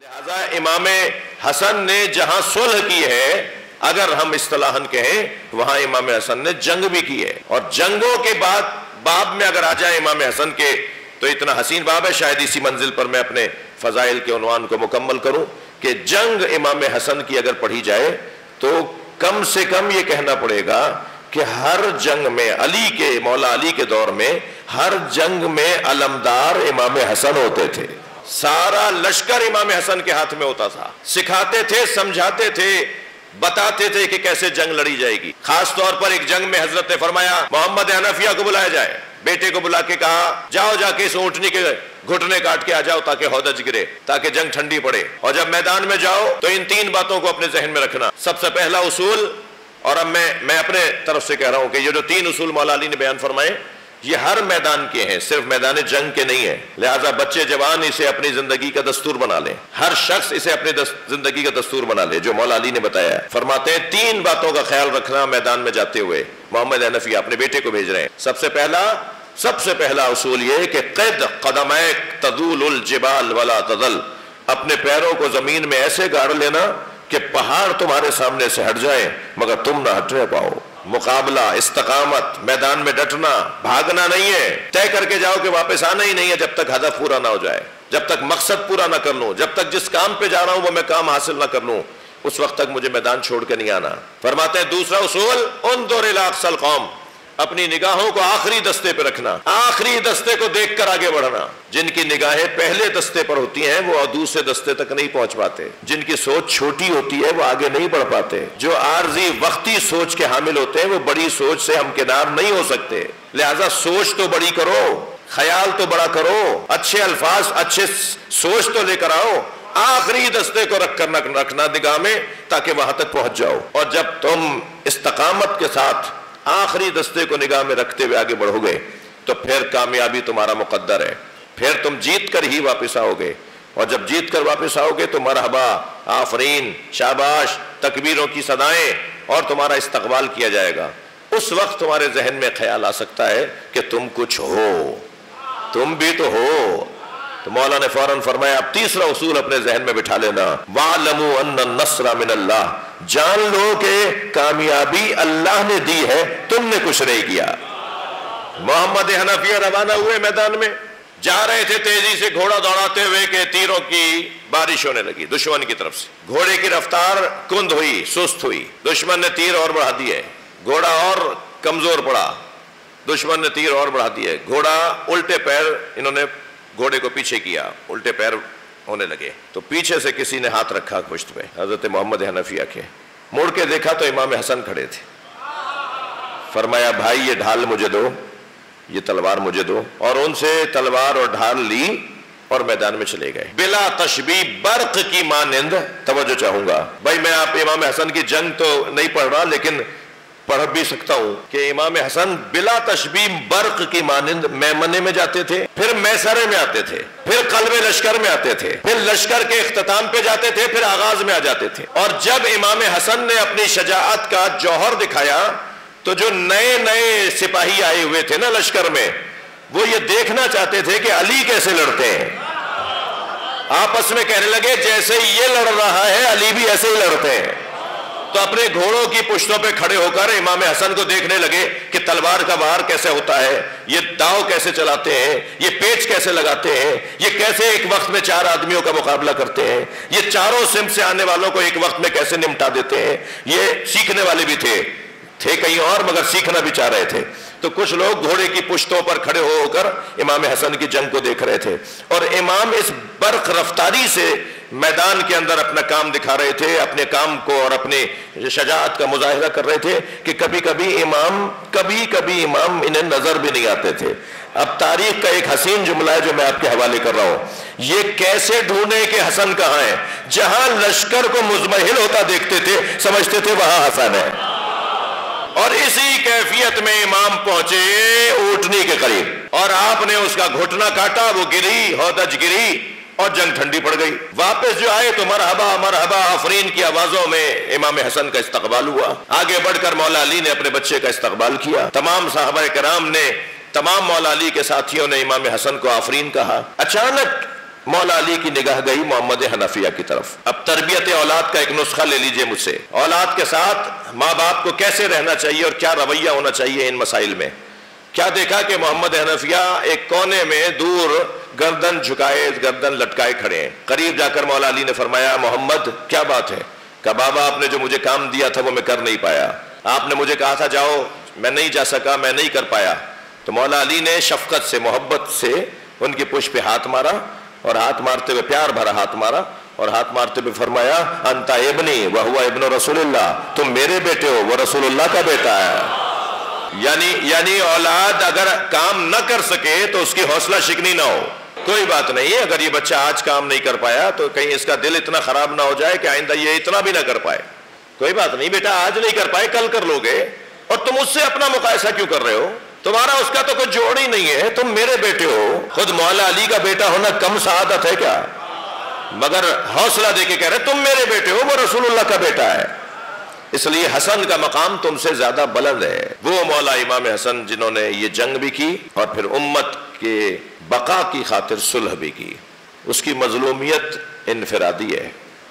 لہذا امام حسن نے جہاں صلح کی ہے، اگر ہم اصطلاحاً کہیں وہاں امام حسن نے جنگ بھی کی ہے، اور جنگوں کے بعد باب میں اگر آ جائے امام حسن کے تو اتنا حسین باب ہے، شاید اسی منزل پر میں اپنے فضائل کے عنوان کو مکمل کروں کہ جنگ امام حسن کی اگر پڑھی جائے تو کم سے کم یہ کہنا پڑے گا کہ ہر جنگ میں علی کے مولا علی کے دور میں ہر جنگ میں علمدار امام حسن ہوتے تھے، سارا لشکر امام حسن کے ہاتھ میں ہوتا تھا، سکھاتے تھے، سمجھاتے تھے، بتاتے تھے کہ کیسے جنگ لڑی جائے گی۔ خاص طور پر ایک جنگ میں حضرت نے فرمایا محمد حنفیہ کو بلایا جائے، بیٹے کو بلا کے کہا جاؤ جا کے اس اونٹنی کے گھٹنے کاٹ کے آ جاؤ تاکہ ہودج گرے، تاکہ جنگ ٹھنڈی پڑے، اور جب میدان میں جاؤ تو ان تین باتوں کو اپنے ذہن میں رکھنا۔ سب سے پہلا اصول، اور اب میں اپنے طرف سے کہہ رہا ہوں کہ یہ جو تین اصول مولا علی نے بیان فرمائے یہ ہر میدان کے ہیں، صرف میدان جنگ کے نہیں ہیں، لہٰذا بچے جوان اسے اپنی زندگی کا دستور بنا لیں، ہر شخص اسے اپنی زندگی کا دستور بنا لے جو مولا علی نے بتایا ہے۔ فرماتے ہیں تین باتوں کا خیال رکھنا میدان میں جاتے ہوئے۔ محمد حنفی اپنے بیٹے کو بھیج رہے ہیں، سب سے پہلا اصول یہ کہ قد قدمیک تزول الجبال ولا تزل، اپنے پیروں کو زمین میں ایسے گاڑ لینا کہ پہاڑ تمہارے سامنے سے ہٹ جائیں مگر تم نہ ہٹنے پاؤ۔ مقابلہ، استقامت، میدان میں ڈٹنا، بھاگنا نہیں ہے، طے کر کے جاؤ کہ واپس آنا ہی نہیں ہے جب تک ہدف پورا نہ ہو جائے، جب تک مقصد پورا نہ کر لوں، جب تک جس کام پہ جا رہا ہوں وہ میں کام حاصل نہ کر لوں، اس وقت تک مجھے میدان چھوڑ کے نہیں آنا۔ فرماتے ہیں دوسرا اصول انظر الی اقصی القوم، اپنی نگاہوں کو آخری دستے پہ رکھنا، آخری دستے کو دیکھ کر آگے بڑھنا۔ جن کی نگاہیں پہلے دستے پر ہوتی ہیں وہ دوسرے دستے تک نہیں پہنچ پاتے، جن کی سوچ چھوٹی ہوتی ہے وہ آگے نہیں بڑھ پاتے، جو عارضی وقتی سوچ کے حامل ہوتے ہیں وہ بڑی سوچ سے ہمکنار نہیں ہو سکتے۔ لہذا سوچ تو بڑی کرو، خیال تو بڑا کرو، اچھے الفاظ، اچھے سوچ تو لے کر آؤ، آخری دستے کو رکھنا نگاہ میں تاکہ وہاں تک پہنچ جاؤ۔ اور جب تم استقامت کے ساتھ آخری دستے کو نگاہ میں رکھتے ہوئے آگے بڑھو گے تو پھر کامیابی تمہارا مقدر ہے، پھر تم جیت کر ہی واپس آؤ گے، اور جب جیت کر واپس آؤ گے تو مرحبا، آفرین، شاباش، تکبیروں کی صدائیں، اور تمہارا استقبال کیا جائے گا۔ اس وقت تمہارے ذہن میں خیال آ سکتا ہے کہ تم کچھ ہو، تم بھی تو ہو۔ تو مولا نے فوراً فرمایا اب تیسرا اصول اپنے ذہن میں بٹھا لینا، وَاعْلَمُوا أَنَّ النَّصْرَ مِنَ اللَّهِ، جان لو کہ کامیابی اللہ نے دی ہے، تم نے کچھ نہیں کیا۔ محمد حنفیہ روانہ ہوئے، میدان میں جا رہے تھے تیزی سے گھوڑا دوڑاتے ہوئے کہ تیروں کی بارش ہونے لگی دشمن کی طرف سے، گھوڑے کی رفتار کند ہوئی، سست ہوئی، دشمن نے تیر اور بڑھا دیے، گھوڑا اور کمزور پڑا، دشمن نے تیر اور بڑھا دیے، گھوڑا الٹے پیر، انہوں نے گھوڑے کو پیچھے کیا، الٹے پیر ہونے لگے، تو پیچھے سے کسی نے ہاتھ رکھا پشت پہ، حضرت محمد حنفیہ کے، مڑ کے دیکھا تو امام حسن کھڑے تھے۔ فرمایا بھائی یہ ڈھال مجھے دو، یہ تلوار مجھے دو، اور ان سے تلوار اور ڈھال لی اور میدان میں چلے گئے بلا تشبیہ، برق کی مانند۔ توجہ چاہوں گا بھائی، میں آپ امام حسن کی جنگ تو نہیں پڑھ رہا لیکن پڑھ بھی سکتا ہوں کہ امام حسن بلا تشبیہ برق کی مانند میمنے میں جاتے تھے، پھر میسرے میں آتے تھے، پھر قلب لشکر میں آتے تھے، پھر لشکر کے اختتام پہ جاتے تھے، پھر آغاز میں آ جاتے تھے۔ اور جب امام حسن نے اپنی شجاعت کا جوہر دکھایا تو جو نئے نئے سپاہی آئے ہوئے تھے نا لشکر میں، وہ یہ دیکھنا چاہتے تھے کہ علی کیسے لڑتے ہیں، آپس میں کہنے لگے جیسے یہ لڑ رہا ہے علی بھی ایسے ہی لڑتے ہیں۔ تو اپنے گھوڑوں کی پشتوں پہ کھڑے ہو کر امام حسن کو دیکھنے لگے کہ تلوار کا وار کیسے ہوتا ہے، یہ داؤ کیسے چلاتے ہیں، یہ پیچ کیسے لگاتے ہیں، یہ کیسے ایک وقت میں چار آدمیوں کا مقابلہ کرتے ہیں، یہ چاروں سمت سے آنے والوں کو ایک وقت میں کیسے نمٹا دیتے ہیں۔ یہ سیکھنے والے بھی تھے کہیں اور مگر سیکھنا بھی چاہ رہے تھے۔ تو کچھ لوگ گھوڑے کی پشتوں پر کھڑے ہو کر امام حسن کی جنگ کو دیکھ رہے تھے، اور امام اس برق رفتاری سے میدان کے اندر اپنا کام دکھا رہے تھے، اپنے کام کو اور اپنے شجاعت کا مظاہرہ کر رہے تھے کہ کبھی کبھی امام انہیں نظر بھی نہیں آتے تھے۔ اب تاریخ کا ایک حسین جملہ ہے جو میں آپ کے حوالے کر رہا ہوں، یہ کیسے ڈھونڈے کہ حسن کہاں ہے؟ جہاں لشکر کو مزمحل ہوتا دیکھتے تھے سمجھتے تھے وہاں حسن ہے، اور اسی کیفیت میں امام پہنچے اونٹنی کے قریب، اور آپ نے اس کا گھٹنا کاٹا، وہ گری، ہودج گری، اور جنگ ٹھنڈی پڑ گئی۔ واپس جو آئے تو مرحبا مرحبا آفرین کی آوازوں میں امام حسن کا استقبال ہوا۔ آگے بڑھ کر مولا علی نے اپنے بچے کا استقبال کیا، تمام صحابہ کرام نے، تمام مولا علی کے ساتھیوں نے امام حسن کو آفرین کہا۔ اچانک مولا علی کی نگاہ گئی محمد حنفیہ کی طرف۔ اب تربیت اولاد کا ایک نسخہ لے لیجئے مجھ سے، اولاد کے ساتھ ماں باپ کو کیسے رہنا چاہیے اور کیا رویہ ہونا چاہیے ان مسائل میں۔ کیا دیکھا کہ محمد حنفیہ ایک کونے میں دور گردن جھکائے، گردن لٹکائے کھڑے ہیں۔ قریب جا کر مولا علی نے فرمایا محمد کیا بات ہے؟ کہ بابا آپ نے جو مجھے کام دیا تھا وہ میں کر نہیں پایا، آپ نے مجھے کہا تھا جاؤ، میں نہیں جا سکا، میں نہیں کر پایا۔ تو مولا علی نے شفقت سے محبت سے ان کی پشت پہ ہاتھ مارا، اور ہاتھ مارتے ہوئے پیار بھرا ہاتھ مارا، اور ہاتھ مارتے ہوئے فرمایا انت ابنی وہو ابن رسول اللہ، تم میرے بیٹے ہو وہ رسول اللہ کا بیٹا ہے۔ یعنی اولاد اگر کام نہ کر سکے تو اس کی حوصلہ شکنی نہ ہو، کوئی بات نہیں ہے۔ اگر یہ بچہ آج کام نہیں کر پایا تو کہیں اس کا دل اتنا خراب نہ ہو جائے کہ آئندہ یہ اتنا بھی نہ کر پائے، کوئی بات نہیں، بیٹا آج نہیں کر پائے کل کر لو گے، اور تم اس سے اپنا مقایسہ کیوں کر رہے ہو؟ تمہارا اس کا تو کوئی جوڑ ہی نہیں ہے، تم میرے بیٹے ہو۔ خود مولا علی کا بیٹا ہونا کم سعادت ہے کیا؟ مگر حوصلہ دے کے کہہ رہے تم میرے بیٹے ہو، وہ رسول اللہ کا بیٹا ہے، اس لیے حسن کا مقام تم سے زیادہ بلند ہے۔ وہ مولا امام حسن جنہوں نے یہ جنگ بھی کی اور پھر امت کے بقا کی خاطر صلح بھی کی، اس کی مظلومیت انفرادی ہے۔